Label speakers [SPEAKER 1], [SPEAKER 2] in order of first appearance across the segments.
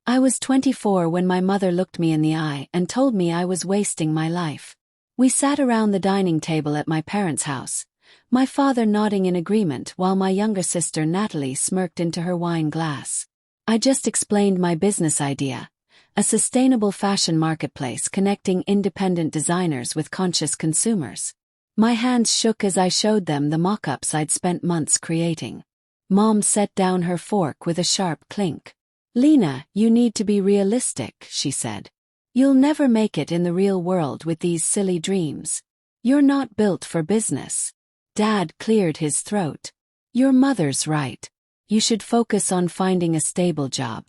[SPEAKER 1] I was 24 when my mother looked me in the eye and told me I was wasting my life. We sat around the dining table at my parents' house, my father nodding in agreement while my younger sister Natalie smirked into her wine glass. I just explained my business idea, a sustainable fashion marketplace connecting independent designers with conscious consumers. My hands shook as I showed them the mock-ups I'd spent months creating. Mom set down her fork with a sharp clink. "Lena, you need to be realistic," she said. "You'll never make it in the real world with these silly dreams. You're not built for business." Dad cleared his throat. "Your mother's right. You should focus on finding a stable job.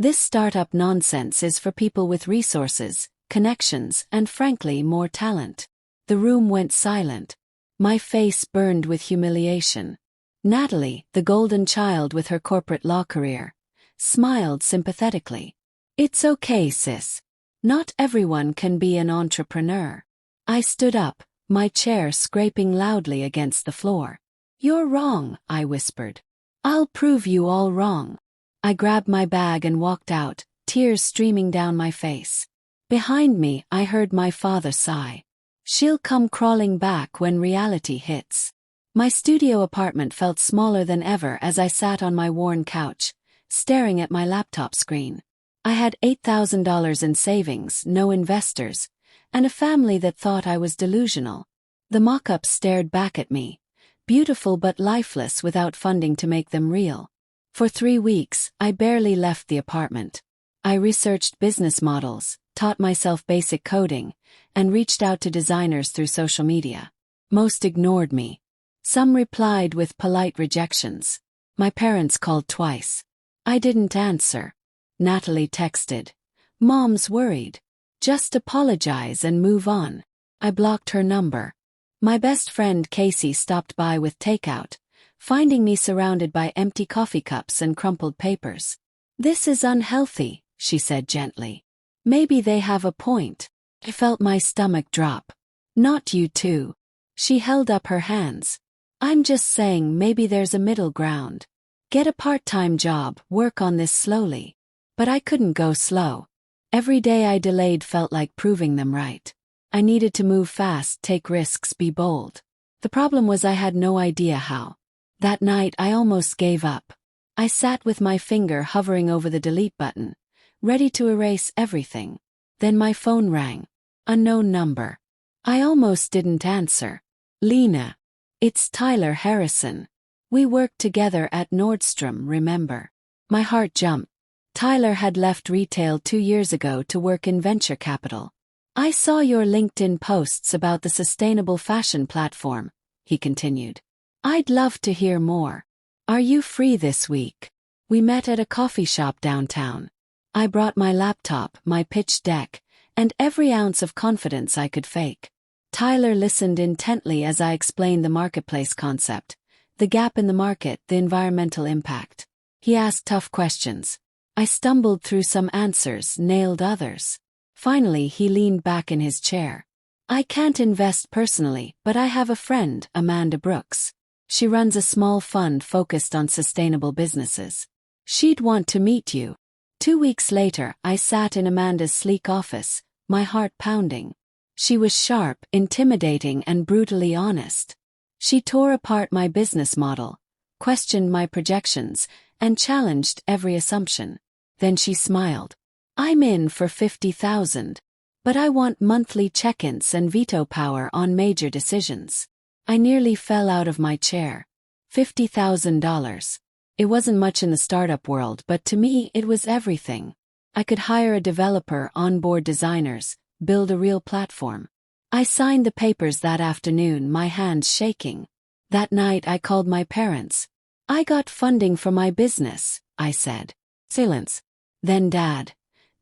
[SPEAKER 1] This startup nonsense is for people with resources, connections, and frankly more talent." The room went silent. My face burned with humiliation. Natalie, the golden child with her corporate law career, smiled sympathetically. "It's okay, sis. Not everyone can be an entrepreneur." I stood up, my chair scraping loudly against the floor. "You're wrong," I whispered. "I'll prove you all wrong." I grabbed my bag and walked out, tears streaming down my face. Behind me, I heard my father sigh. "She'll come crawling back when reality hits." My studio apartment felt smaller than ever as I sat on my worn couch, staring at my laptop screen. I had $8,000 in savings, no investors, and a family that thought I was delusional. The mock-ups stared back at me, beautiful but lifeless without funding to make them real. For 3 weeks, I barely left the apartment. I researched business models, taught myself basic coding, and reached out to designers through social media. Most ignored me. Some replied with polite rejections. My parents called twice. I didn't answer. Natalie texted. "Mom's worried. Just apologize and move on." I blocked her number. My best friend Casey stopped by with takeout, finding me surrounded by empty coffee cups and crumpled papers. "This is unhealthy," she said gently. "Maybe they have a point." I felt my stomach drop. "Not you too." She held up her hands. "I'm just saying maybe there's a middle ground. Get a part-time job, work on this slowly." But I couldn't go slow. Every day I delayed felt like proving them right. I needed to move fast, take risks, be bold. The problem was I had no idea how. That night I almost gave up. I sat with my finger hovering over the delete button, ready to erase everything. Then my phone rang. Unknown number. I almost didn't answer. "Lena. It's Tyler Harrison. We worked together at Nordstrom, remember?" My heart jumped. Tyler had left retail 2 years ago to work in venture capital. "I saw your LinkedIn posts about the sustainable fashion platform," he continued. "I'd love to hear more. Are you free this week?" We met at a coffee shop downtown. I brought my laptop, my pitch deck, and every ounce of confidence I could fake. Tyler listened intently as I explained the marketplace concept, the gap in the market, the environmental impact. He asked tough questions. I stumbled through some answers, nailed others. Finally, he leaned back in his chair. "I can't invest personally, but I have a friend, Amanda Brooks. She runs a small fund focused on sustainable businesses. She'd want to meet you." 2 weeks later, I sat in Amanda's sleek office, my heart pounding. She was sharp, intimidating, and brutally honest. She tore apart my business model, questioned my projections, and challenged every assumption. Then she smiled. "I'm in for 50,000. But I want monthly check-ins and veto power on major decisions." I nearly fell out of my chair. $50,000. It wasn't much in the startup world, but to me it was everything. I could hire a developer, onboard designers, build a real platform. I signed the papers that afternoon, my hands shaking. That night I called my parents. "I got funding for my business," I said. Silence. Then Dad.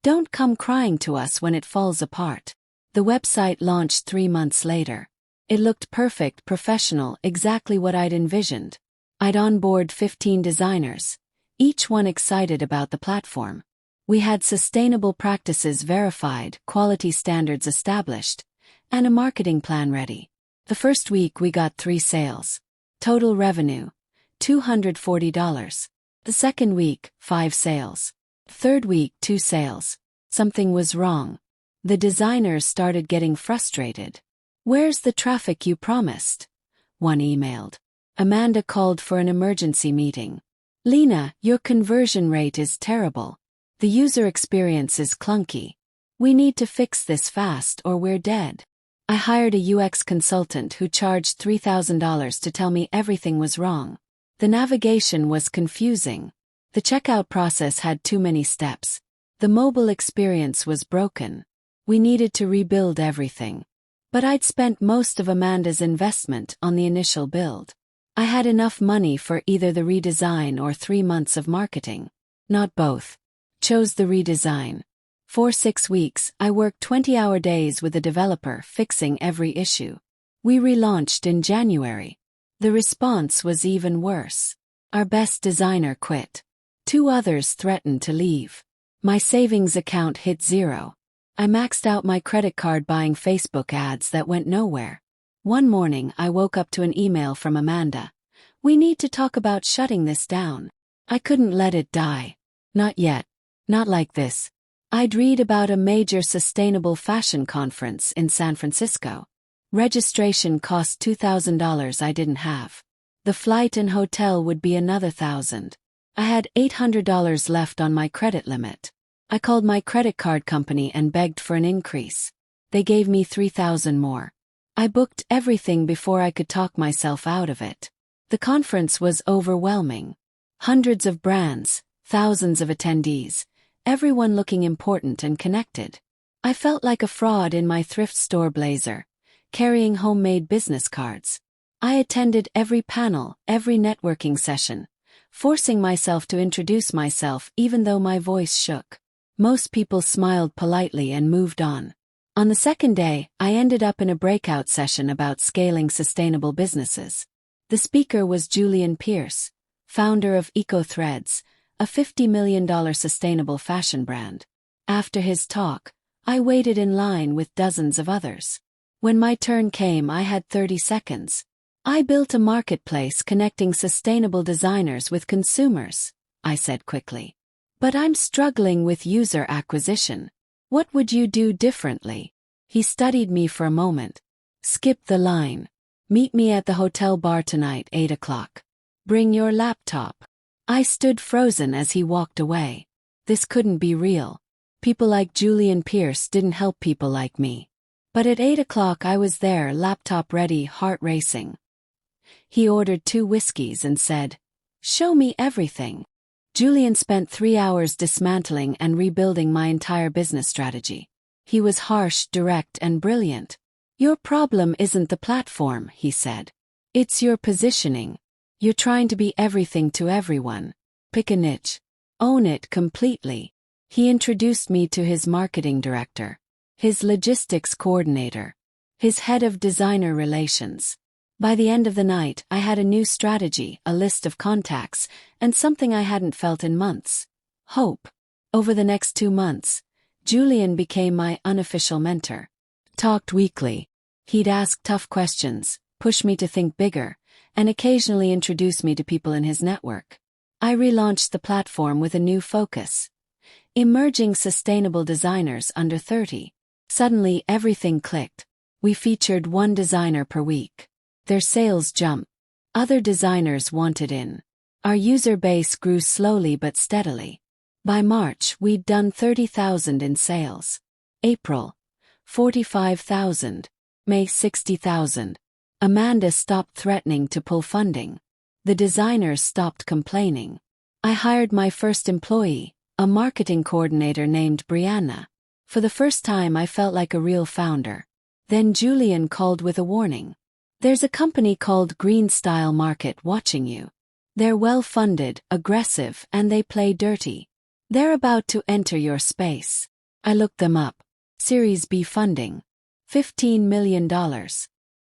[SPEAKER 1] "Don't come crying to us when it falls apart." The website launched 3 months later. It looked perfect, professional, exactly what I'd envisioned. I'd onboard 15 designers, each one excited about the platform. We had sustainable practices verified, quality standards established, and a marketing plan ready. The first week we got 3 sales. Total revenue, $240. The second week, 5 sales. Third week, 2 sales. Something was wrong. The designers started getting frustrated. Where's the traffic you promised? One emailed. Amanda called for an emergency meeting. Lena, your conversion rate is terrible. The user experience is clunky. We need to fix this fast or we're dead. I hired a UX consultant who charged $3,000 to tell me everything was wrong. The navigation was confusing. The checkout process had too many steps. The mobile experience was broken. We needed to rebuild everything. But I'd spent most of Amanda's investment on the initial build. I had enough money for either the redesign or 3 months of marketing. Not both. Chose the redesign. For 6 weeks, I worked 20-hour days with a developer fixing every issue. We relaunched in January. The response was even worse. Our best designer quit. 2 others threatened to leave. My savings account hit zero. I maxed out my credit card buying Facebook ads that went nowhere. One morning, I woke up to an email from Amanda. We need to talk about shutting this down. I couldn't let it die. Not yet. Not like this. I'd read about a major sustainable fashion conference in San Francisco. Registration cost $2,000 I didn't have. The flight and hotel would be another $1,000. I had $800 left on my credit limit. I called my credit card company and begged for an increase. They gave me $3,000 more. I booked everything before I could talk myself out of it. The conference was overwhelming. Hundreds of brands, thousands of attendees, everyone looking important and connected. I felt like a fraud in my thrift store blazer, carrying homemade business cards. I attended every panel, every networking session, forcing myself to introduce myself even though my voice shook. Most people smiled politely and moved on. On the second day, I ended up in a breakout session about scaling sustainable businesses. The speaker was Julian Pierce, founder of EcoThreads, a $50 million sustainable fashion brand. After his talk, I waited in line with dozens of others. When my turn came, I had 30 seconds. I built a marketplace connecting sustainable designers with consumers, I said quickly. But I'm struggling with user acquisition. What would you do differently? He studied me for a moment. Skip the line. Meet me at the hotel bar tonight, 8 o'clock. Bring your laptop. I stood frozen as he walked away. This couldn't be real. People like Julian Pierce didn't help people like me. But at 8 o'clock I was there, laptop ready, heart racing. He ordered 2 whiskeys and said, "Show me everything." Julian spent 3 hours dismantling and rebuilding my entire business strategy. He was harsh, direct, and brilliant. Your problem isn't the platform, he said. It's your positioning. You're trying to be everything to everyone. Pick a niche. Own it completely. He introduced me to his marketing director, his logistics coordinator, his head of designer relations. By the end of the night, I had a new strategy, a list of contacts, and something I hadn't felt in months: hope. Over the next 2 months, Julian became my unofficial mentor. Talked weekly. He'd ask tough questions, push me to think bigger, and occasionally introduce me to people in his network. I relaunched the platform with a new focus: emerging sustainable designers under 30. Suddenly everything clicked. We featured 1 designer per week. Their sales jumped. Other designers wanted in. Our user base grew slowly but steadily. By March, we'd done 30,000 in sales. April, 45,000. May, 60,000. Amanda stopped threatening to pull funding. The designers stopped complaining. I hired my first employee, a marketing coordinator named Brianna. For the first time I felt like a real founder. Then Julian called with a warning. There's a company called Green Style Market watching you. They're well-funded, aggressive, and they play dirty. They're about to enter your space. I looked them up. Series B funding. $15 million.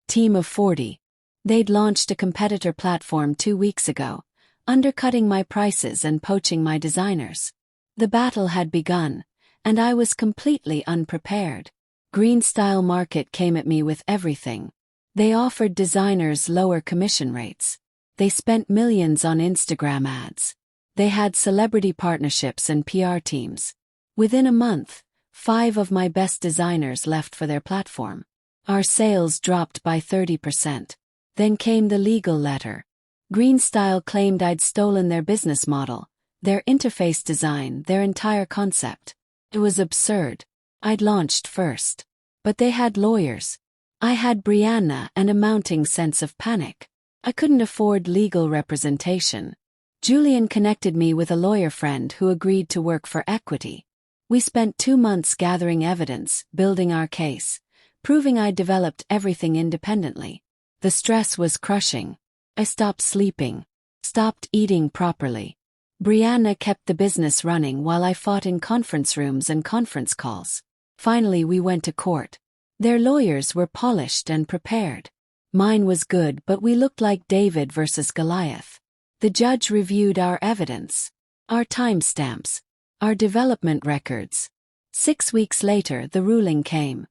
[SPEAKER 1] Team of 40. They'd launched a competitor platform 2 weeks ago, undercutting my prices and poaching my designers. The battle had begun, and I was completely unprepared. Green Style Market came at me with everything. They offered designers lower commission rates. They spent millions on Instagram ads. They had celebrity partnerships and PR teams. Within a month, 5 of my best designers left for their platform. Our sales dropped by 30%. Then came the legal letter. Greenstyle claimed I'd stolen their business model, their interface design, their entire concept. It was absurd. I'd launched first. But they had lawyers. I had Brianna and a mounting sense of panic. I couldn't afford legal representation. Julian connected me with a lawyer friend who agreed to work for equity. We spent 2 months gathering evidence, building our case, proving I'd developed everything independently. The stress was crushing. I stopped sleeping, stopped eating properly. Brianna kept the business running while I fought in conference rooms and conference calls. Finally, we went to court. Their lawyers were polished and prepared. Mine was good, but we looked like David versus Goliath. The judge reviewed our evidence, our timestamps, our development records. 6 weeks later, the ruling came.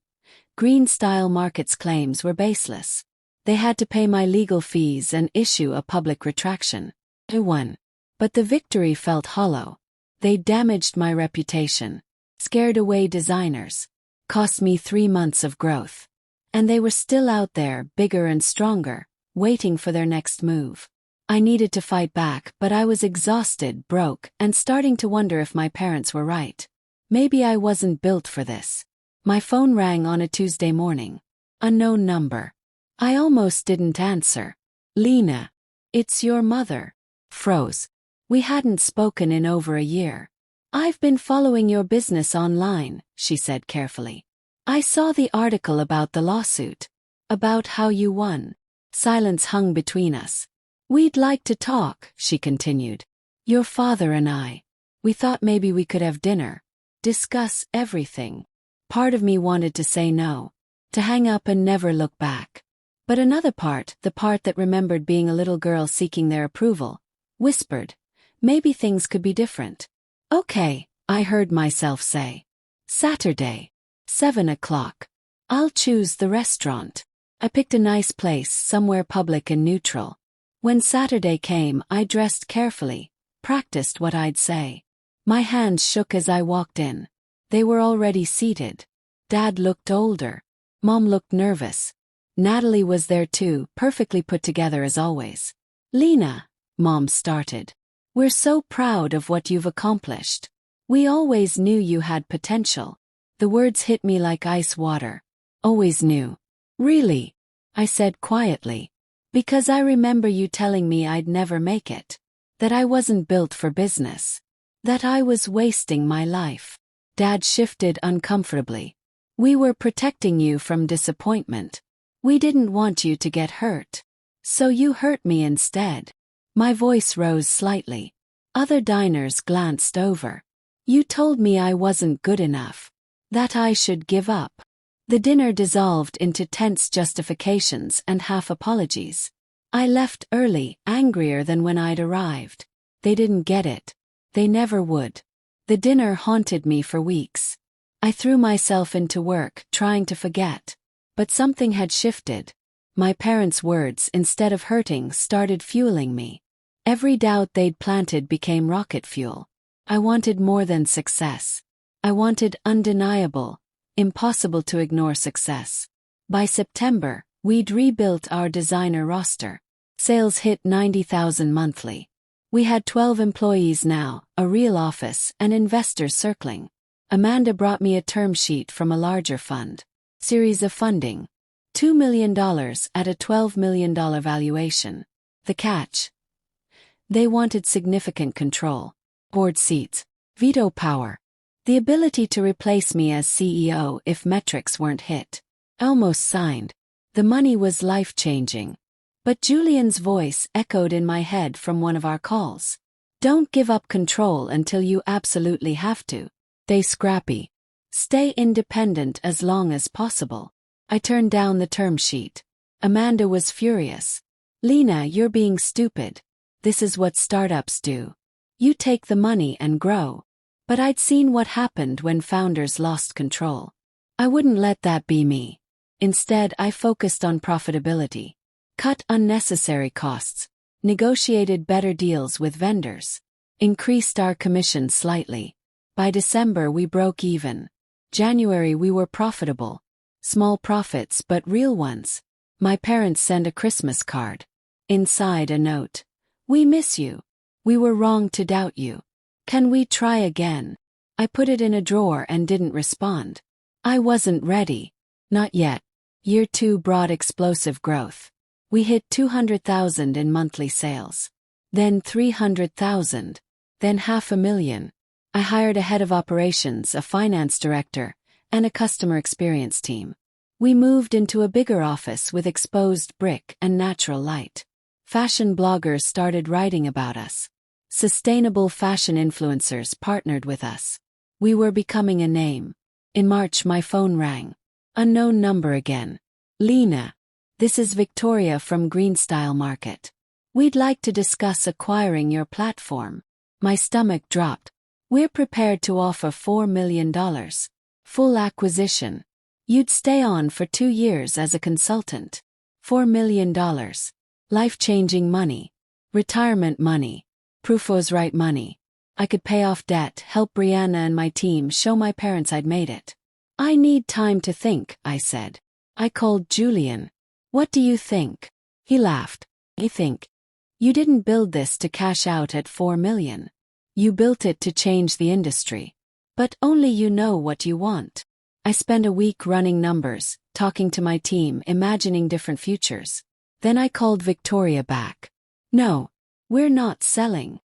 [SPEAKER 1] Greenstyle Markets' claims were baseless. They had to pay my legal fees and issue a public retraction. I won. But the victory felt hollow. They damaged my reputation, scared away designers, cost me 3 months of growth. And they were still out there, bigger and stronger, waiting for their next move. I needed to fight back, but I was exhausted, broke, and starting to wonder if my parents were right. Maybe I wasn't built for this. My phone rang on a Tuesday morning. Unknown number. I almost didn't answer. Lena. It's your mother. Froze. We hadn't spoken in over a year. I've been following your business online, she said carefully. I saw the article about the lawsuit. About how you won. Silence hung between us. We'd like to talk, she continued. Your father and I. We thought maybe we could have dinner. Discuss everything. Part of me wanted to say no. To hang up and never look back. But another part, the part that remembered being a little girl seeking their approval, whispered, maybe things could be different. Okay, I heard myself say. Saturday. 7 o'clock. I'll choose the restaurant. I picked a nice place, somewhere public and neutral. When Saturday came, I dressed carefully, practiced what I'd say. My hands shook as I walked in. They were already seated. Dad looked older. Mom looked nervous. Natalie was there too, perfectly put together as always. Lena, Mom started. We're so proud of what you've accomplished. We always knew you had potential. The words hit me like ice water. Always knew. Really? I said quietly. Because I remember you telling me I'd never make it. That I wasn't built for business. That I was wasting my life. Dad shifted uncomfortably. We were protecting you from disappointment. We didn't want you to get hurt. So you hurt me instead. My voice rose slightly. Other diners glanced over. You told me I wasn't good enough. That I should give up. The dinner dissolved into tense justifications and half apologies. I left early, angrier than when I'd arrived. They didn't get it. They never would. The dinner haunted me for weeks. I threw myself into work, trying to forget. But something had shifted. My parents' words, instead of hurting, started fueling me. Every doubt they'd planted became rocket fuel. I wanted more than success. I wanted undeniable, impossible to ignore success. By September, we'd rebuilt our designer roster. Sales hit 90,000 monthly. We had 12 employees now, a real office, and investors circling. Amanda brought me a term sheet from a larger fund. Series of funding. $2 million at a $12 million valuation. The catch? They wanted significant control. Board seats. Veto power. The ability to replace me as CEO if metrics weren't hit. Almost signed. The money was life-changing. But Julian's voice echoed in my head from one of our calls. Don't give up control until you absolutely have to. Stay scrappy. Stay independent as long as possible. I turned down the term sheet. Amanda was furious. Lena, you're being stupid. This is what startups do. You take the money and grow. But I'd seen what happened when founders lost control. I wouldn't let that be me. Instead, I focused on profitability. Cut unnecessary costs. Negotiated better deals with vendors. increased our commission slightly. By December we broke even. January we were profitable. Small profits but real ones. My parents sent a Christmas card. Inside a note. We miss you. We were wrong to doubt you. Can we try again? I put it in a drawer and didn't respond. I wasn't ready. Not yet. Year 2 brought explosive growth. We hit 200,000 in monthly sales. Then 300,000. Then $500,000. I hired a head of operations, a finance director, and a customer experience team. We moved into a bigger office with exposed brick and natural light. Fashion bloggers started writing about us. Sustainable fashion influencers partnered with us. We were becoming a name. In March my phone rang. Unknown number again. Lena. This is Victoria from Greenstyle Market. We'd like to discuss acquiring your platform. My stomach dropped. We're prepared to offer $4 million. Full acquisition. You'd stay on for 2 years as a consultant. $4 million. Life-changing money. Retirement money. Proof was right money. I could pay off debt, help Brianna and my team show my parents I'd made it. I need time to think, I said. I called Julian. What do you think? He laughed. I think. You didn't build this to cash out at $4 million. You built it to change the industry. But only you know what you want. I spent a week running numbers, talking to my team, imagining different futures. Then I called Victoria back. No, we're not selling.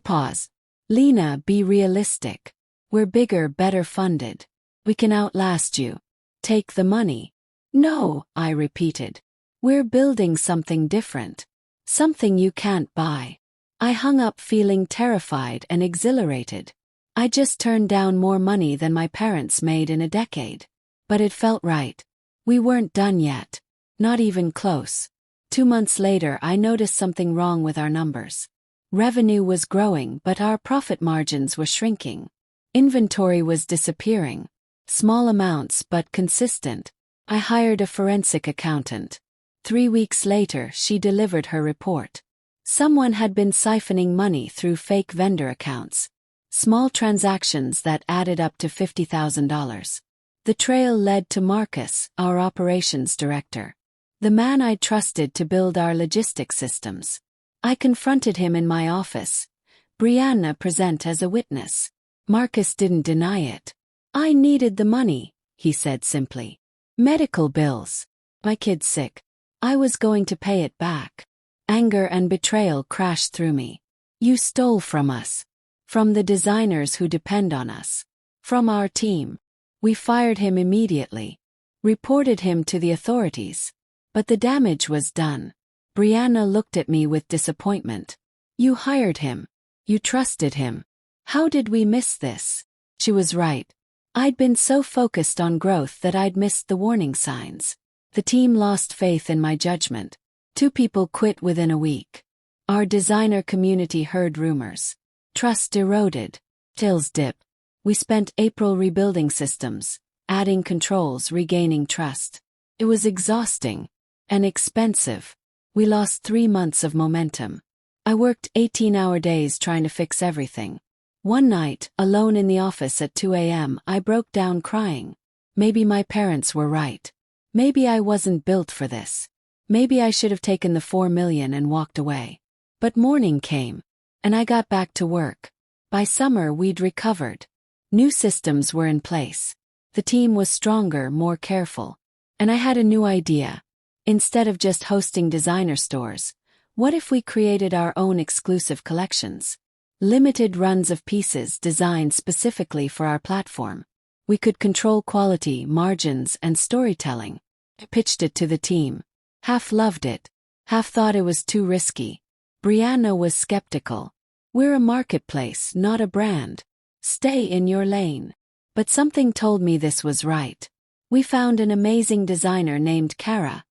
[SPEAKER 1] Pause. Lena, be realistic. We're bigger, better funded. We can outlast you. Take the money. No, I repeated. We're building something different. Something you can't buy. I hung up feeling terrified and exhilarated. I just turned down more money than my parents made in a decade. But it felt right. We weren't done yet. Not even close. 2 months later I noticed something wrong with our numbers. Revenue was growing but our profit margins were shrinking. Inventory was disappearing. Small amounts but consistent. I hired a forensic accountant. 3 weeks later she delivered her report. Someone had been siphoning money through fake vendor accounts. Small transactions that added up to $50,000. The trail led to Marcus, our operations director. The man I trusted to build our logistics systems. I confronted him in my office. Brianna present as a witness. Marcus didn't deny it. I needed the money, he said simply. Medical bills. My kid's sick. I was going to pay it back. Anger and betrayal crashed through me. You stole from us. From the designers who depend on us. From our team. We fired him immediately. Reported him to the authorities. But the damage was done. Brianna looked at me with disappointment. You hired him. You trusted him. How did we miss this? She was right. I'd been so focused on growth that I'd missed the warning signs. The team lost faith in my judgment. 2 people quit within a week. Our designer community heard rumors. Trust eroded. Sales dip. We spent April rebuilding systems, adding controls, regaining trust. It was exhausting. And expensive. We lost 3 months of momentum. I worked 18-hour days trying to fix everything. One night, alone in the office at 2 a.m., I broke down crying. Maybe my parents were right. Maybe I wasn't built for this. Maybe I should have taken the $4 million and walked away. But morning came. And I got back to work. By summer we'd recovered. New systems were in place. The team was stronger, more careful. And I had a new idea. Instead of just hosting designer stores, what if we created our own exclusive collections? Limited runs of pieces designed specifically for our platform. We could control quality, margins, and storytelling. I pitched it to the team. Half loved it. Half thought it was too risky. Brianna was skeptical. We're a marketplace, not a brand. Stay in your lane. But something told me this was right. We found an amazing designer named Kara,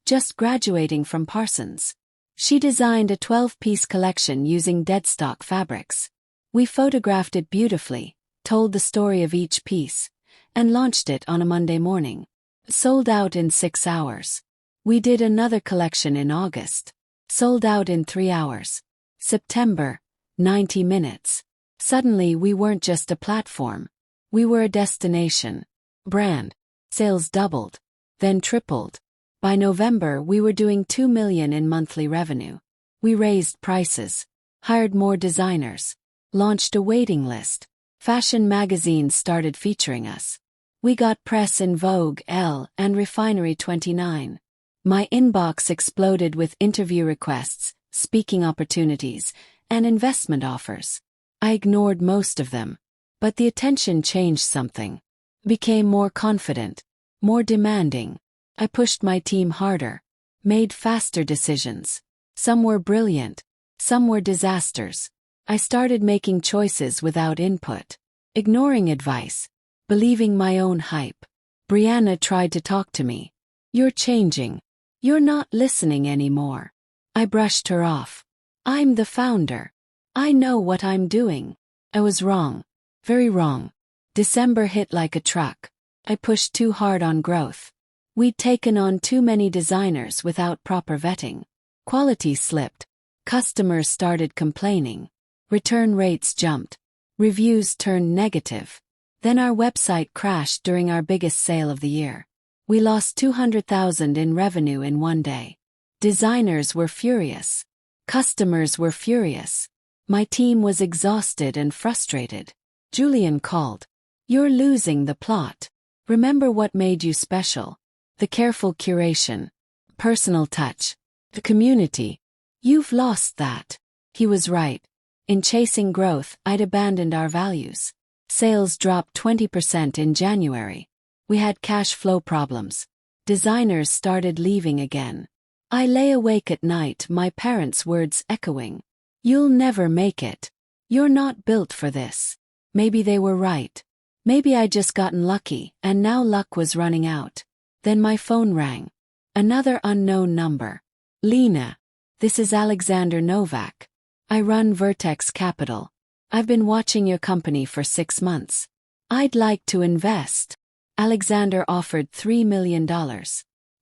[SPEAKER 1] just graduating from Parsons. She designed a 12-piece collection using deadstock fabrics. We photographed it beautifully, told the story of each piece, and launched it on a Monday morning. Sold out in 6 hours. We did another collection in August. Sold out in 3 hours. September. 90 minutes. Suddenly we weren't just a platform. We were a destination. Brand. Sales doubled. Then tripled. By November we were doing 2 million in monthly revenue. We raised prices. Hired more designers. Launched a waiting list. Fashion magazines started featuring us. We got press in Vogue, Elle, and Refinery 29. My inbox exploded with interview requests, speaking opportunities, and investment offers. I ignored most of them. But the attention changed something. Became more confident. More demanding. I pushed my team harder. Made faster decisions. Some were brilliant. Some were disasters. I started making choices without input. Ignoring advice. Believing my own hype. Brianna tried to talk to me. You're changing. You're not listening anymore. I brushed her off. I'm the founder. I know what I'm doing. I was wrong. Very wrong. December hit like a truck. I pushed too hard on growth. We'd taken on too many designers without proper vetting. Quality slipped. Customers started complaining. Return rates jumped. Reviews turned negative. Then our website crashed during our biggest sale of the year. We lost 200,000 in revenue in one day. Designers were furious. Customers were furious. My team was exhausted and frustrated. Julian called. You're losing the plot. Remember what made you special. The careful curation. Personal touch. The community. You've lost that. He was right. In chasing growth, I'd abandoned our values. Sales dropped 20% in January. We had cash flow problems. Designers started leaving again. I lay awake at night, my parents' words echoing. You'll never make it. You're not built for this. Maybe they were right. Maybe I'd just gotten lucky, and now luck was running out. Then my phone rang. Another unknown number. Lena. This is Alexander Novak. I run Vertex Capital. I've been watching your company for 6 months. I'd like to invest. Alexander offered $3 million.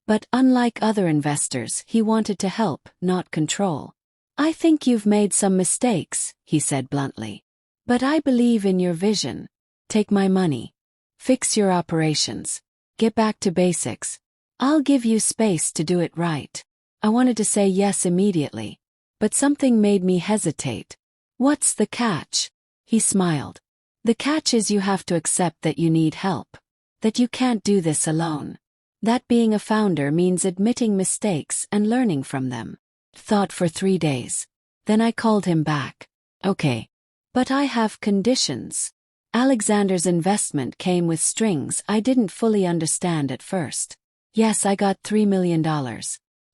[SPEAKER 1] But unlike other investors, he wanted to help, not control. I think you've made some mistakes, he said bluntly. But I believe in your vision. Take my money. Fix your operations. Get back to basics. I'll give you space to do it right. I wanted to say yes immediately. But something made me hesitate. What's the catch? He smiled. The catch is you have to accept that you need help. That you can't do this alone. That being a founder means admitting mistakes and learning from them. Thought for 3 days. Then I called him back. Okay. But I have conditions. Alexander's investment came with strings I didn't fully understand at first. Yes, I got $3 million.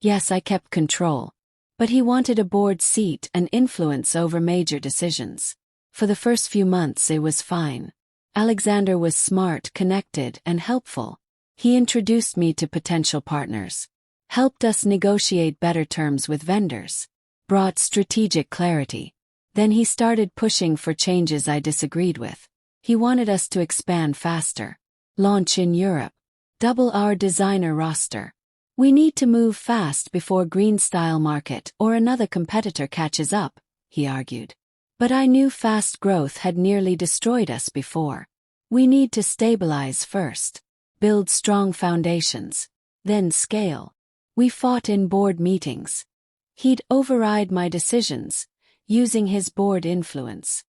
[SPEAKER 1] Yes, I kept control. But he wanted a board seat and influence over major decisions. For the first few months it was fine. Alexander was smart, connected, and helpful. He introduced me to potential partners. Helped us negotiate better terms with vendors. Brought strategic clarity. Then he started pushing for changes I disagreed with. He wanted us to expand faster. Launch in Europe. Double our designer roster. We need to move fast before Green Style Market or another competitor catches up, he argued. But I knew fast growth had nearly destroyed us before. We need to stabilize first. Build strong foundations. Then scale. We fought in board meetings. He'd override my decisions, using his board influence.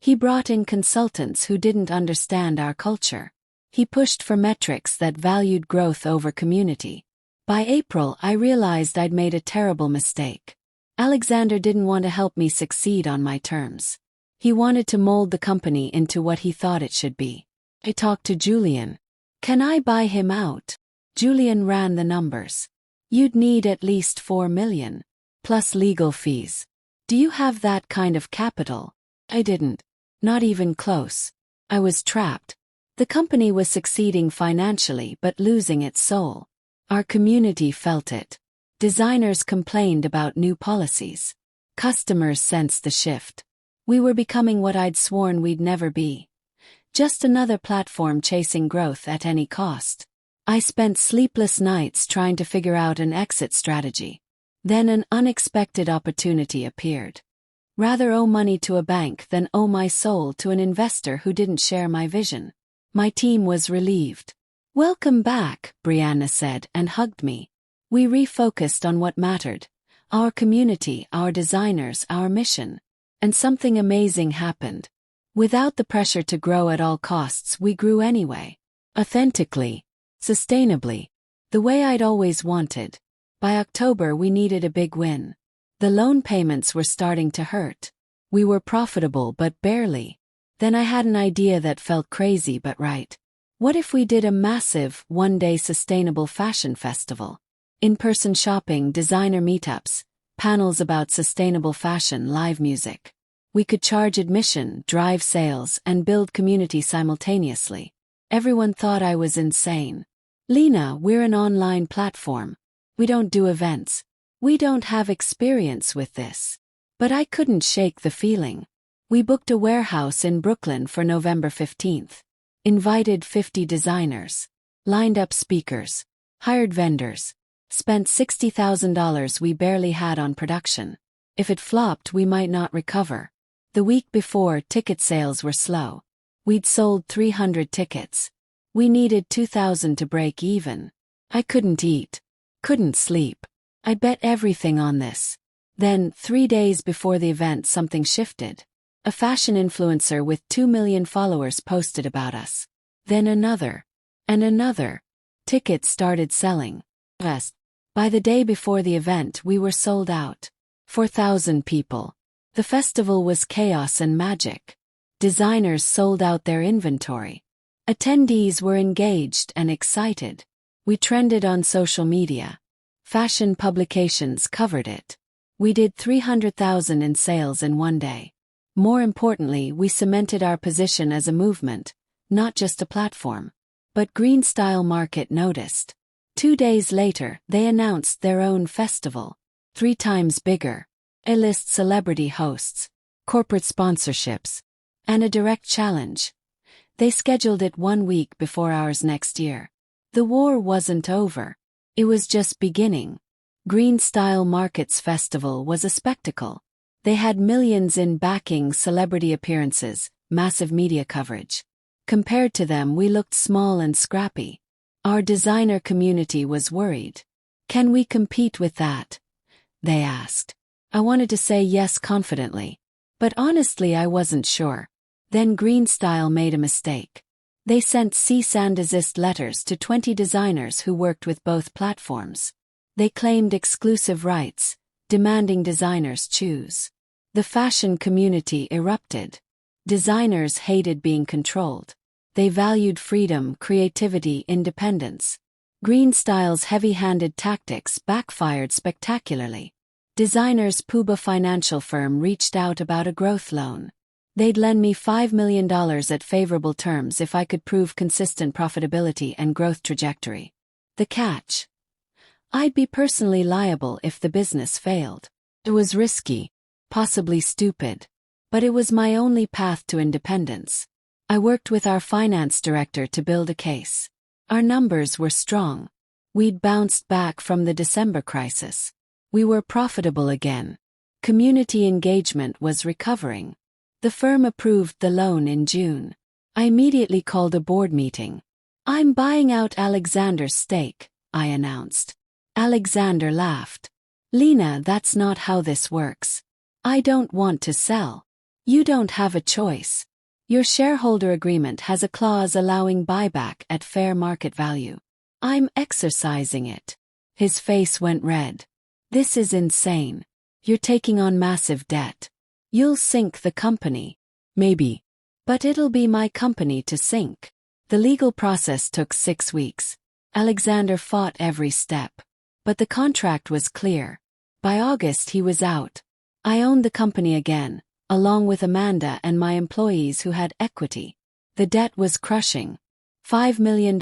[SPEAKER 1] He brought in consultants who didn't understand our culture. He pushed for metrics that valued growth over community. By April, I realized I'd made a terrible mistake. Alexander didn't want to help me succeed on my terms. He wanted to mold the company into what he thought it should be. I talked to Julian. Can I buy him out? Julian ran the numbers. You'd need at least 4 million, plus legal fees. Do you have that kind of capital? I didn't. Not even close. I was trapped. The company was succeeding financially but losing its soul. Our community felt it. Designers complained about new policies. Customers sensed the shift. We were becoming what I'd sworn we'd never be. Just another platform chasing growth at any cost. I spent sleepless nights trying to figure out an exit strategy. Then an unexpected opportunity appeared. Rather owe money to a bank than owe my soul to an investor who didn't share my vision. My team was relieved. "Welcome back," Brianna said and hugged me. We refocused on what mattered: our community, our designers, our mission. And something amazing happened. Without the pressure to grow at all costs, we grew anyway. Authentically. Sustainably. The way I'd always wanted. By October we needed a big win. The loan payments were starting to hurt. We were profitable but barely. Then I had an idea that felt crazy but right. What if we did a massive, one-day sustainable fashion festival? In-person shopping, designer meetups, panels about sustainable fashion, live music. We could charge admission, drive sales, and build community simultaneously. Everyone thought I was insane. "Lena, we're an online platform. We don't do events. We don't have experience with this." But I couldn't shake the feeling. We booked a warehouse in Brooklyn for November 15th. Invited 50 designers. Lined up speakers. Hired vendors. Spent $60,000 we barely had on production. If it flopped, we might not recover. The week before, ticket sales were slow. We'd sold 300 tickets. We needed 2,000 to break even. I couldn't eat. Couldn't sleep. I bet everything on this. Then, 3 days before the event, something shifted. A fashion influencer with 2 million followers posted about us. Then another. And another. Tickets started selling. Yes. By the day before the event, we were sold out. 4,000 people. The festival was chaos and magic. Designers sold out their inventory. Attendees were engaged and excited. We trended on social media. Fashion publications covered it. We did 300,000 in sales in one day. More importantly, we cemented our position as a movement, not just a platform. But Green Style Market noticed. 2 days later, they announced their own festival. 3 times bigger. A-list celebrity hosts, corporate sponsorships, and a direct challenge. They scheduled it 1 week before ours next year. The war wasn't over. It was just beginning. Green Style Market's festival was a spectacle. They had millions in backing, celebrity appearances, massive media coverage. Compared to them, we looked small and scrappy. Our designer community was worried. "Can we compete with that?" they asked. I wanted to say yes confidently. But honestly, I wasn't sure. Then Green Style made a mistake. They sent cease and desist letters to 20 designers who worked with both platforms. They claimed exclusive rights, demanding designers choose. The fashion community erupted. Designers hated being controlled. They valued freedom, creativity, independence. Green Style's heavy-handed tactics backfired spectacularly. Designers' Puba financial firm reached out about a growth loan. They'd lend me $5 million at favorable terms if I could prove consistent profitability and growth trajectory. The catch? I'd be personally liable if the business failed. It was risky, possibly stupid. But it was my only path to independence. I worked with our finance director to build a case. Our numbers were strong. We'd bounced back from the December crisis. We were profitable again. Community engagement was recovering. The firm approved the loan in June. I immediately called a board meeting. "I'm buying out Alexander's stake," I announced. Alexander laughed. "Lena, that's not how this works. I don't want to sell. You don't have a choice. Your shareholder agreement has a clause allowing buyback at fair market value. I'm exercising it." His face went red. "This is insane. You're taking on massive debt. You'll sink the company." "Maybe. But it'll be my company to sink." The legal process took 6 weeks. Alexander fought every step. But the contract was clear. By August he was out. I owned the company again, along with Amanda and my employees who had equity. The debt was crushing. $5 million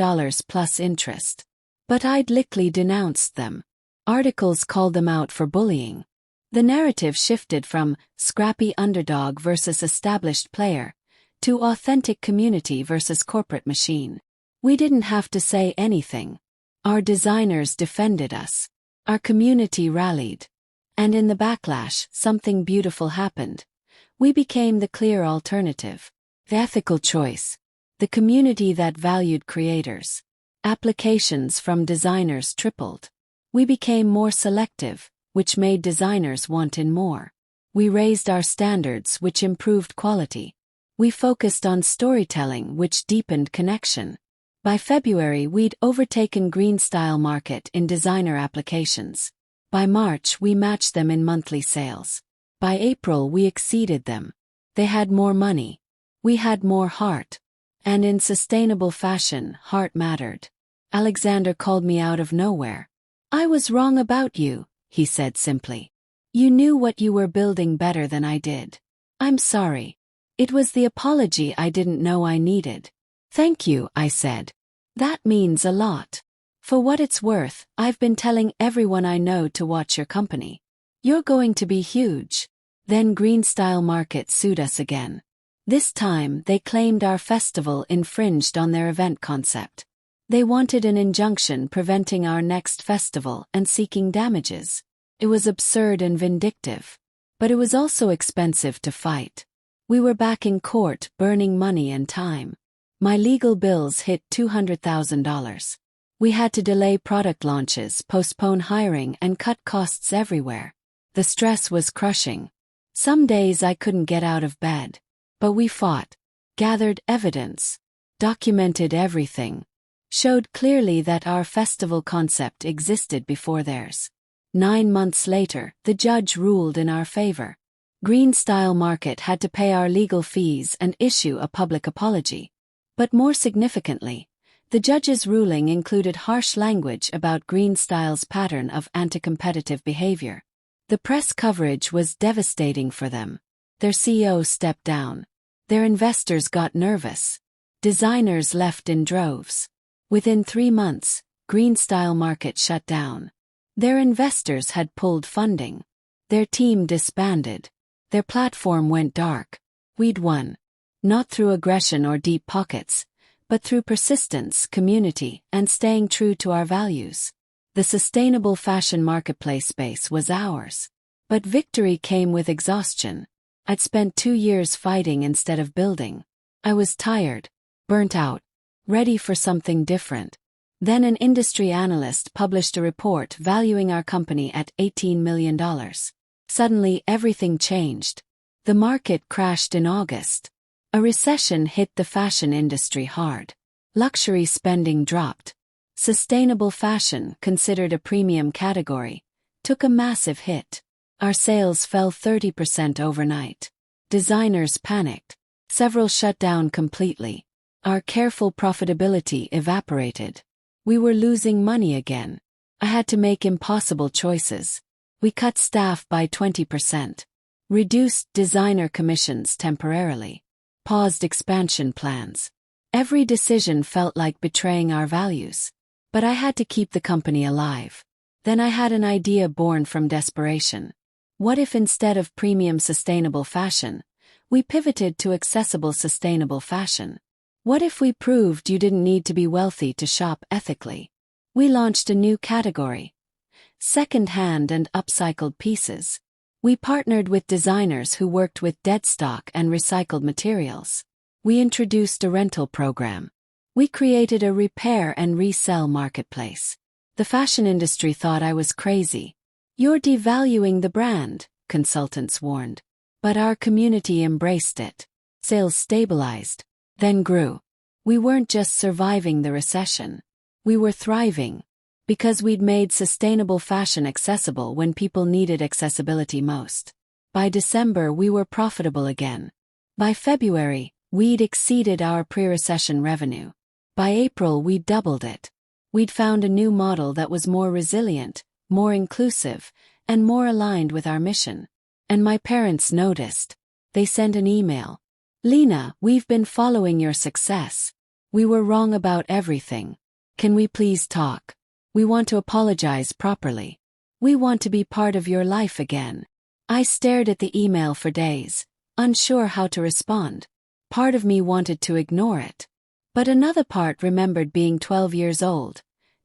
[SPEAKER 1] plus interest. But I'd lickly denounced them. Articles called them out for bullying. The narrative shifted from scrappy underdog versus established player to authentic community versus corporate machine. We didn't have to say anything. Our designers defended us. Our community rallied. And in the backlash, something beautiful happened. We became the clear alternative. The ethical choice. The community that valued creators. Applications from designers tripled. We became more selective, which made designers want in more. We raised our standards, which improved quality. We focused on storytelling, which deepened connection. By February, we'd overtaken GreenStyle Market in designer applications. By March, we matched them in monthly sales. By April, we exceeded them. They had more money. We had more heart. And in sustainable fashion, heart mattered. Alexander called me out of nowhere. "I was wrong about you," he said simply. "You knew what you were building better than I did. I'm sorry. It was the apology I didn't know I needed." "Thank you," I said. "That means a lot. For what it's worth, I've been telling everyone I know to watch your company. You're going to be huge." Then GreenStyle Market sued us again. This time, they claimed our festival infringed on their event concept. They wanted an injunction preventing our next festival and seeking damages. It was absurd and vindictive. But it was also expensive to fight. We were back in court, burning money and time. My legal bills hit $200,000. We had to delay product launches, postpone hiring, and cut costs everywhere. The stress was crushing. Some days I couldn't get out of bed. But we fought, gathered evidence, documented everything, showed clearly that our festival concept existed before theirs. 9 months later, the judge ruled in our favor. GreenStyle Market had to pay our legal fees and issue a public apology. But more significantly, the judge's ruling included harsh language about GreenStyle's pattern of anti-competitive behavior. The press coverage was devastating for them. Their CEO stepped down. Their investors got nervous. Designers left in droves. Within 3 months, GreenStyle Market shut down. Their investors had pulled funding. Their team disbanded. Their platform went dark. We'd won. Not through aggression or deep pockets, but through persistence, community, and staying true to our values. The sustainable fashion marketplace space was ours. But victory came with exhaustion. I'd spent 2 years fighting instead of building. I was tired, burnt out, ready for something different. Then an industry analyst published a report valuing our company at $18 million. Suddenly everything changed. The market crashed in August. A recession hit the fashion industry hard. Luxury spending dropped. Sustainable fashion, considered a premium category, took a massive hit. Our sales fell 30% overnight. Designers panicked. Several shut down completely. Our careful profitability evaporated. We were losing money again. I had to make impossible choices. We cut staff by 20%. Reduced designer commissions temporarily. Paused expansion plans. Every decision felt like betraying our values. But I had to keep the company alive. Then I had an idea born from desperation. What if instead of premium sustainable fashion, we pivoted to accessible sustainable fashion? What if we proved you didn't need to be wealthy to shop ethically? We launched a new category: second-hand and upcycled pieces. We partnered with designers who worked with dead stock and recycled materials. We introduced a rental program. We created a repair and resell marketplace. The fashion industry thought I was crazy. "You're devaluing the brand," consultants warned. But our community embraced it. Sales stabilized, then grew. We weren't just surviving the recession. We were thriving. Because we'd made sustainable fashion accessible when people needed accessibility most. By December, we were profitable again. By February, we'd exceeded our pre-recession revenue. By April, we'd doubled it. We'd found a new model that was more resilient, more inclusive, and more aligned with our mission. And my parents noticed. They sent an email. "Lena, we've been following your success. We were wrong about everything. Can we please talk? We want to apologize properly. We want to be part of your life again." I stared at the email for days, unsure how to respond. Part of me wanted to ignore it. But another part remembered being 12 years old,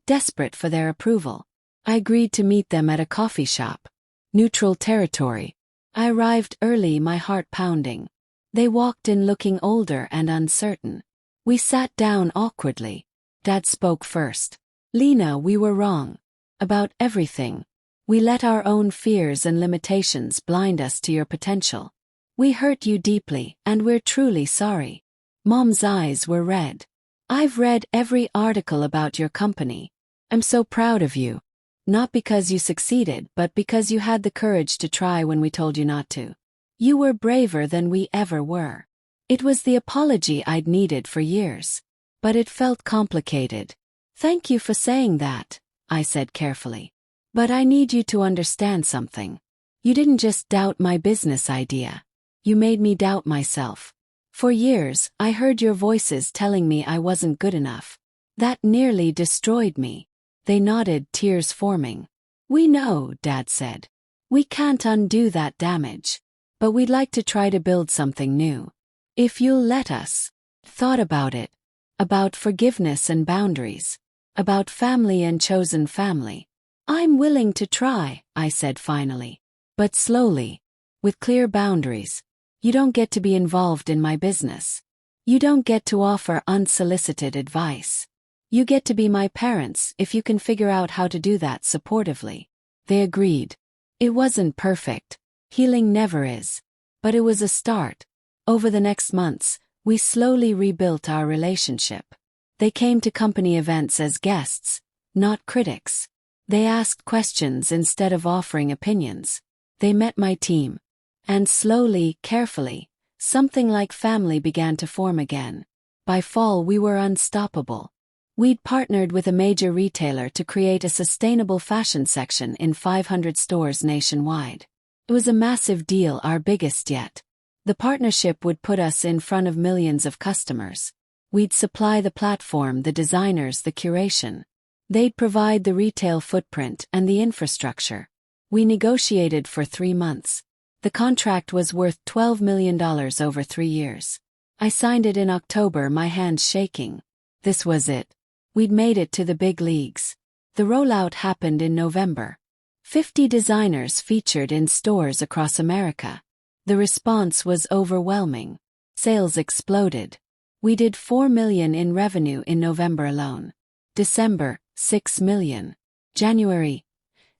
[SPEAKER 1] desperate for their approval. I agreed to meet them at a coffee shop. Neutral territory. I arrived early, my heart pounding. They walked in looking older and uncertain. We sat down awkwardly. Dad spoke first. Lena, we were wrong. About everything. We let our own fears and limitations blind us to your potential. We hurt you deeply, and we're truly sorry. Mom's eyes were red. I've read every article about your company. I'm so proud of you. Not because you succeeded, but because you had the courage to try when we told you not to. You were braver than we ever were. It was the apology I'd needed for years. But it felt complicated. Thank you for saying that, I said carefully. But I need you to understand something. You didn't just doubt my business idea. You made me doubt myself. For years, I heard your voices telling me I wasn't good enough. That nearly destroyed me. They nodded, tears forming. We know, Dad said. We can't undo that damage. But we'd like to try to build something new. If you'll let us. Thought about it. About forgiveness and boundaries. About family and chosen family. I'm willing to try, I said finally. But slowly. With clear boundaries. You don't get to be involved in my business. You don't get to offer unsolicited advice. You get to be my parents if you can figure out how to do that supportively. They agreed. It wasn't perfect. Healing never is. But it was a start. Over the next months, we slowly rebuilt our relationship. They came to company events as guests, not critics. They asked questions instead of offering opinions. They met my team. And slowly, carefully, something like family began to form again. By fall, we were unstoppable. We'd partnered with a major retailer to create a sustainable fashion section in 500 stores nationwide. It was a massive deal, our biggest yet. The partnership would put us in front of millions of customers. We'd supply the platform, the designers, the curation. They'd provide the retail footprint and the infrastructure. We negotiated for 3 months. The contract was worth $12 million over 3 years. I signed it in October, my hands shaking. This was it. We'd made it to the big leagues. The rollout happened in November. 50 designers featured in stores across America. The response was overwhelming. Sales exploded. We did $4 million in revenue in November alone. December, $6 million. January,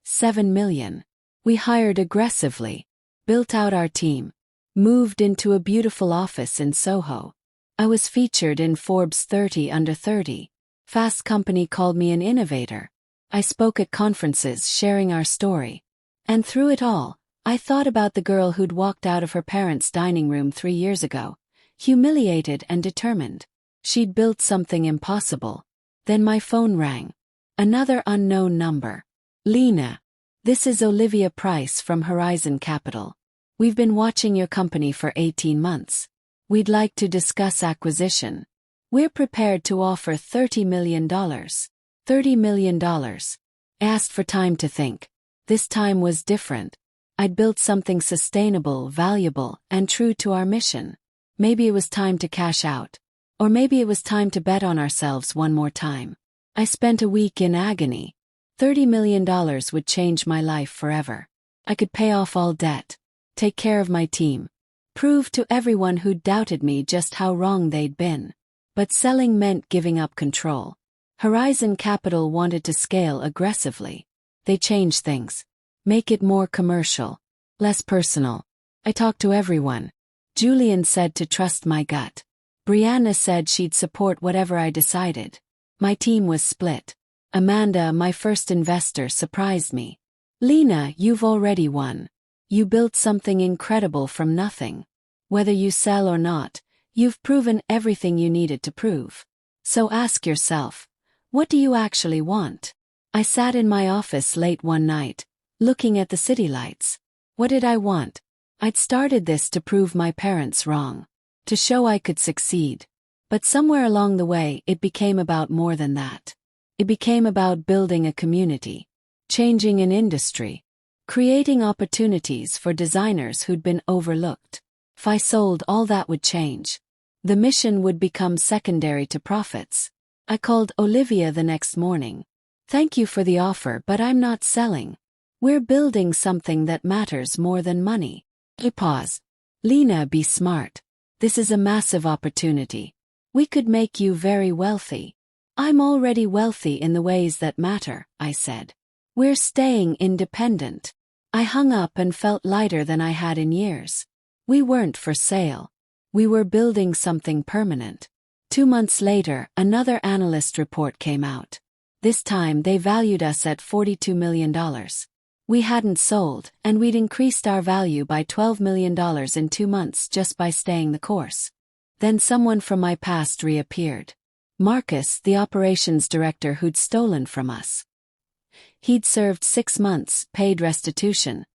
[SPEAKER 1] $7 million. We hired aggressively, built out our team, moved into a beautiful office in Soho. I was featured in Forbes 30 Under 30. Fast Company called me an innovator. I spoke at conferences sharing our story. And through it all, I thought about the girl who'd walked out of her parents' dining room 3 years ago, humiliated and determined. She'd built something impossible. Then my phone rang. Another unknown number. Lena. This is Olivia Price from Horizon Capital. We've been watching your company for 18 months. We'd like to discuss acquisition. We're prepared to offer $30 million. $30 million. I asked for time to think. This time was different. I'd built something sustainable, valuable, and true to our mission. Maybe it was time to cash out. Or maybe it was time to bet on ourselves one more time. I spent a week in agony. $30 million would change my life forever. I could pay off all debt, take care of my team, prove to everyone who doubted me just how wrong they'd been. But selling meant giving up control. Horizon Capital wanted to scale aggressively. They changed things. Make it more commercial, less personal. I talked to everyone. Julian said to trust my gut. Brianna said she'd support whatever I decided. My team was split. Amanda, my first investor, surprised me. Lena, you've already won. You built something incredible from nothing. Whether you sell or not, you've proven everything you needed to prove. So ask yourself, what do you actually want? I sat in my office late one night, looking at the city lights. What did I want? I'd started this to prove my parents wrong, to show I could succeed. But somewhere along the way, it became about more than that. It became about building a community, changing an industry, creating opportunities for designers who'd been overlooked. If I sold, all that would change. The mission would become secondary to profits. I called Olivia the next morning. Thank you for the offer, but I'm not selling. We're building something that matters more than money. Pause. Lena, be smart. This is a massive opportunity. We could make you very wealthy. I'm already wealthy in the ways that matter, I said. We're staying independent. I hung up and felt lighter than I had in years. We weren't for sale. We were building something permanent. 2 months later, another analyst report came out. This time they valued us at $42 million. We hadn't sold, and we'd increased our value by $12 million in 2 months just by staying the course. Then someone from my past reappeared. Marcus, the operations director who'd stolen from us. He'd served 6 months, paid restitution,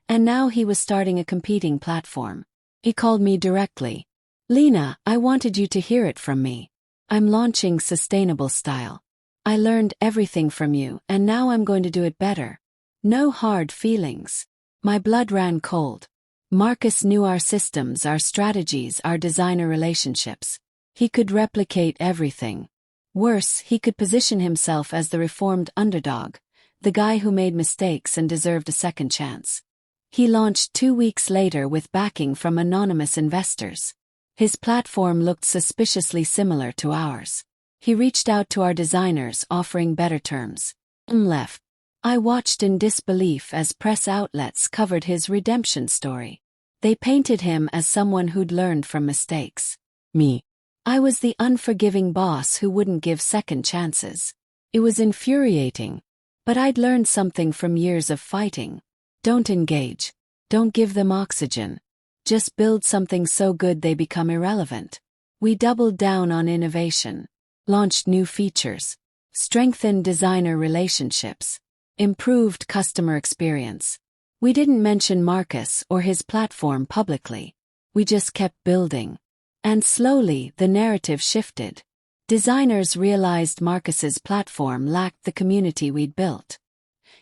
[SPEAKER 1] and now he was starting a competing platform. He called me directly. Lena, I wanted you to hear it from me. I'm launching Sustainable Style. I learned everything from you, and now I'm going to do it better. No hard feelings. My blood ran cold. Marcus knew our systems, our strategies, our designer relationships. He could replicate everything. Worse, he could position himself as the reformed underdog, the guy who made mistakes and deserved a second chance. He launched 2 weeks later with backing from anonymous investors. His platform looked suspiciously similar to ours. He reached out to our designers, offering better terms. Left. I watched in disbelief as press outlets covered his redemption story. They painted him as someone who'd learned from mistakes. Me. I was the unforgiving boss who wouldn't give second chances. It was infuriating. But I'd learned something from years of fighting. Don't engage. Don't give them oxygen. Just build something so good they become irrelevant. We doubled down on innovation, launched new features, strengthened designer relationships, improved customer experience. We didn't mention Marcus or his platform publicly. We just kept building. And slowly, the narrative shifted. Designers realized Marcus's platform lacked the community we'd built.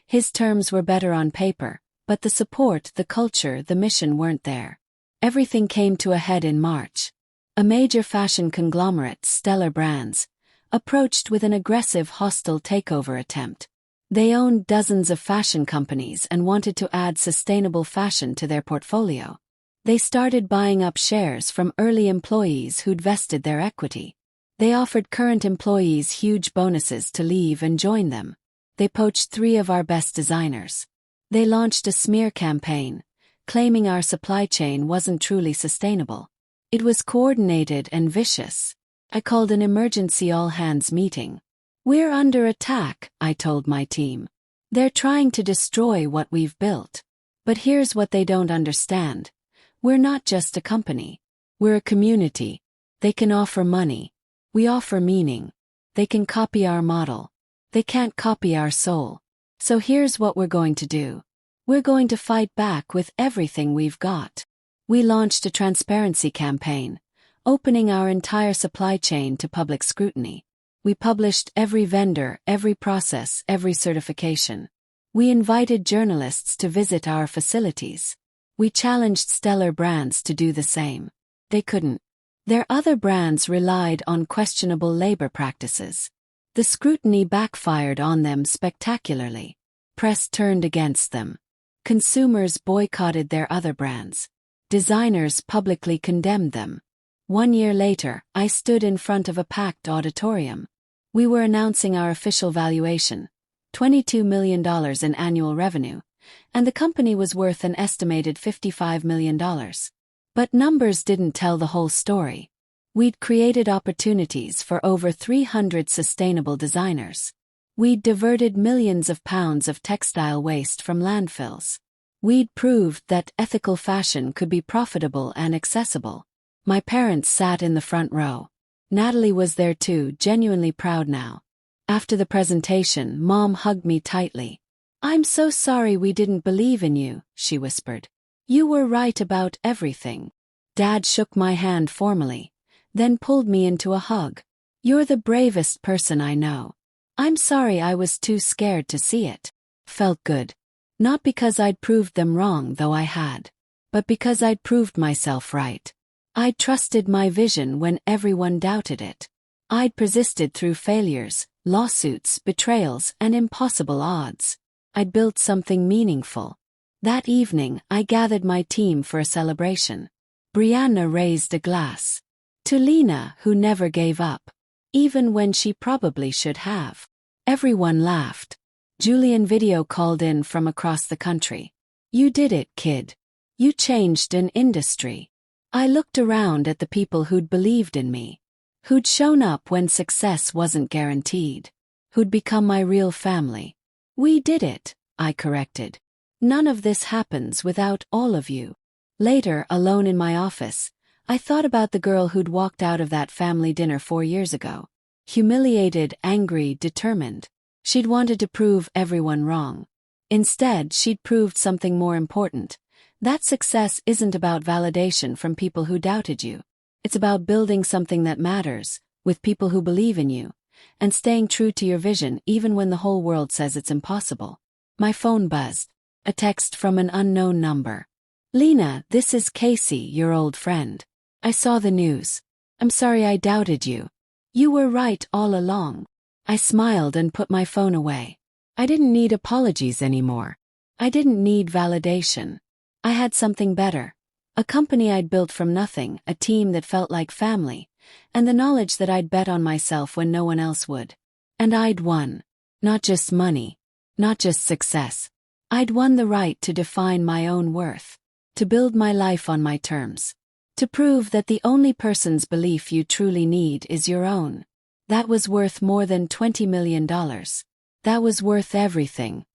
[SPEAKER 1] His terms were better on paper, but the support, the culture, the mission weren't there. Everything came to a head in March. A major fashion conglomerate, Stellar Brands, approached with an aggressive hostile takeover attempt. They owned dozens of fashion companies and wanted to add sustainable fashion to their portfolio. They started buying up shares from early employees who'd vested their equity. They offered current employees huge bonuses to leave and join them. They poached 3 of our best designers. They launched a smear campaign, claiming our supply chain wasn't truly sustainable. It was coordinated and vicious. I called an emergency all-hands meeting. We're under attack, I told my team. They're trying to destroy what we've built. But here's what they don't understand. We're not just a company. We're a community. They can offer money. We offer meaning. They can copy our model. They can't copy our soul. So here's what we're going to do. We're going to fight back with everything we've got. We launched a transparency campaign, opening our entire supply chain to public scrutiny. We published every vendor, every process, every certification. We invited journalists to visit our facilities. We challenged Stellar Brands to do the same. They couldn't. Their other brands relied on questionable labor practices. The scrutiny backfired on them spectacularly. Press turned against them. Consumers boycotted their other brands. Designers publicly condemned them. 1 year later, I stood in front of a packed auditorium. We were announcing our official valuation, $22 million in annual revenue, and the company was worth an estimated $55 million. But numbers didn't tell the whole story. We'd created opportunities for over 300 sustainable designers. We'd diverted millions of pounds of textile waste from landfills. We'd proved that ethical fashion could be profitable and accessible. My parents sat in the front row. Natalie was there too, genuinely proud now. After the presentation, Mom hugged me tightly. "I'm so sorry we didn't believe in you," she whispered. "You were right about everything." Dad shook my hand formally, then pulled me into a hug. "You're the bravest person I know. I'm sorry I was too scared to see it." Felt good. Not because I'd proved them wrong, though I had, but because I'd proved myself right. I'd trusted my vision when everyone doubted it. I'd persisted through failures, lawsuits, betrayals, and impossible odds. I'd built something meaningful. That evening, I gathered my team for a celebration. Brianna raised a glass to Lena, who never gave up, even when she probably should have. Everyone laughed. Julian video called in from across the country. You did it, kid. You changed an industry. I looked around at the people who'd believed in me, who'd shown up when success wasn't guaranteed, who'd become my real family. We did it, I corrected. None of this happens without all of you. Later, alone in my office, I thought about the girl who'd walked out of that family dinner 4 years ago. Humiliated, angry, determined. She'd wanted to prove everyone wrong. Instead, she'd proved something more important. That success isn't about validation from people who doubted you. It's about building something that matters, with people who believe in you, and staying true to your vision even when the whole world says it's impossible. My phone buzzed. A text from an unknown number. Lena, this is Casey, your old friend. I saw the news. I'm sorry I doubted you. You were right all along. I smiled and put my phone away. I didn't need apologies anymore. I didn't need validation. I had something better. A company I'd built from nothing, a team that felt like family, and the knowledge that I'd bet on myself when no one else would. And I'd won. Not just money. Not just success. I'd won the right to define my own worth. To build my life on my terms. To prove that the only person's belief you truly need is your own. That was worth more than $20 million. That was worth everything.